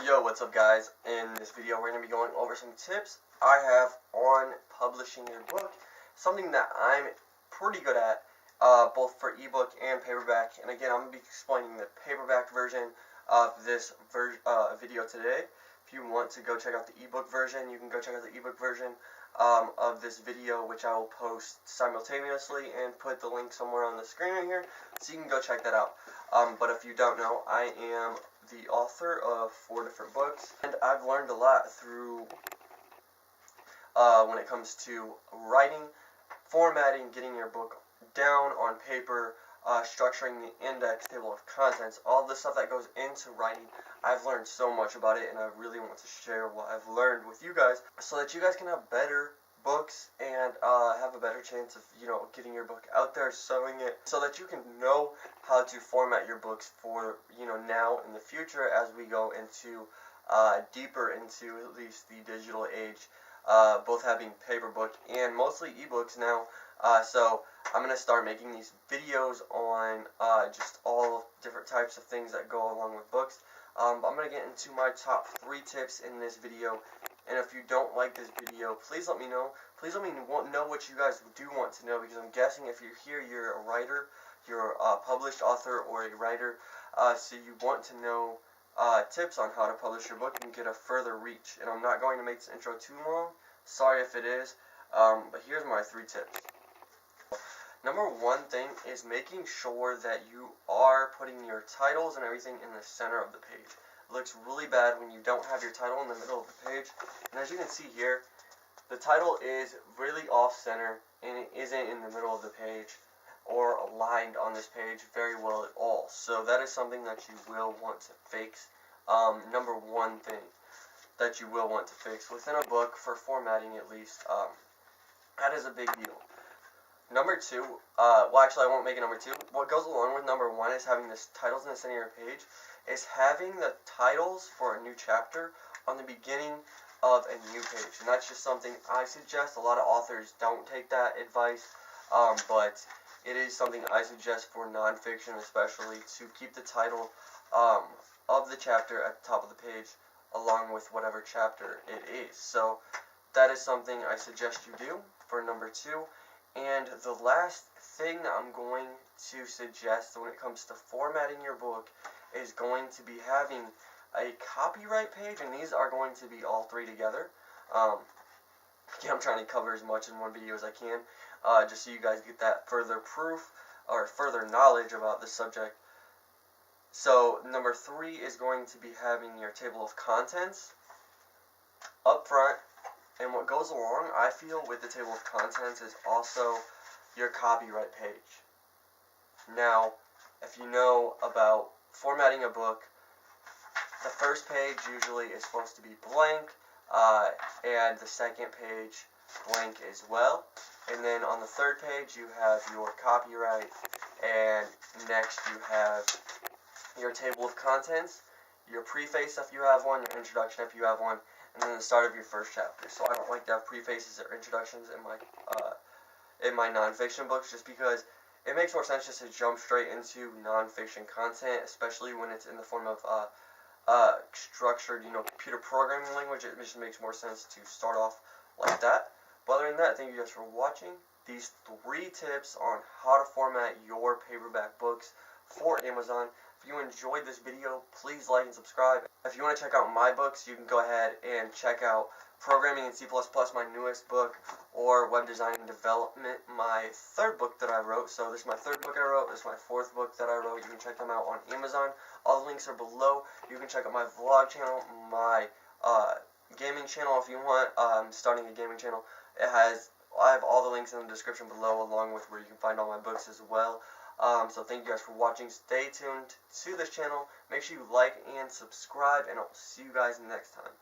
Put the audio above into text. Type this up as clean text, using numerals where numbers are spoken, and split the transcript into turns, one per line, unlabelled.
Yo, what's up guys? In this video we're going to be going over some tips I have on publishing your book. Something that I'm pretty good at, both for ebook and paperback. And again, I'm going to be explaining the paperback version of this video today. If you want to go check out the ebook version, you can go check out the ebook version of this video, which I will post simultaneously and put the link somewhere on the screen right here, so you can go check that out. But if you don't know, I am the author of 4 different books, and I've learned a lot through when it comes to writing, formatting, getting your book down on paper, structuring the index, table of contents, all the stuff that goes into writing. I've learned so much about it, and I really want to share what I've learned with you guys so that you guys can have better books and have a better chance of, getting your book out there, selling it, so that you can know how to format your books for, now in the future as we go into deeper into at least the digital age, both having paper book and mostly ebooks now. So I'm going to start making these videos on just all different types of things that go along with books. I'm going to get into my top 3 tips in this video. And if you don't like this video, please let me know. Please let me know what you guys do want to know, because I'm guessing if you're here, you're a writer, you're a published author or a writer, so you want to know tips on how to publish your book and get a further reach. And I'm not going to make this intro too long. Sorry if it is, but here's my 3 tips. Number 1 thing is making sure that you are putting your titles and everything in the center of the page. It looks really bad when you don't have your title in the middle of the page. And as you can see here, the title is really off-center, and it isn't in the middle of the page or aligned on this page very well at all. So that is something that you will want to fix. Number 1 thing that you will want to fix within a book, for formatting at least, that is a big deal. Number 2, well actually I won't make it number 2. What goes along with number 1 is having the titles in the center of your page, is having the titles for a new chapter on the beginning of a new page. And that's just something I suggest. A lot of authors don't take that advice, but it is something I suggest for nonfiction especially, to keep the title of the chapter at the top of the page along with whatever chapter it is. So that is something I suggest you do for number 2. And the last thing that I'm going to suggest when it comes to formatting your book is going to be having a copyright page, and these are going to be all 3 together. Again, I'm trying to cover as much in one video as I can, just so you guys get that further proof or further knowledge about the subject. So number 3 is going to be having your table of contents up front. And what goes along, I feel, with the table of contents is also your copyright page. Now, if you know about formatting a book, the first page usually is supposed to be blank, and the second page blank as well. And then on the third page you have your copyright, and next you have your table of contents, your preface if you have one, your introduction if you have one, and then the start of your first chapter. So I don't like to have prefaces or introductions in my nonfiction books, just because it makes more sense just to jump straight into nonfiction content, especially when it's in the form of structured, computer programming language. It just makes more sense to start off like that. But other than that, thank you guys for watching. These 3 tips on how to format your paperback books for Amazon. If you enjoyed this video, please like and subscribe. If you want to check out my books, you can go ahead and check out Programming in C++, my newest book, or Web Design and Development, my 3rd book that I wrote. So this is my 3rd book I wrote, this is my 4th book that I wrote. You can check them out on Amazon. All the links are below. You can check out my vlog channel, my gaming channel if you want. I'm starting a gaming channel. I have all the links in the description below, along with where you can find all my books as well. So thank you guys for watching. Stay tuned to this channel. Make sure you like and subscribe, and I'll see you guys next time.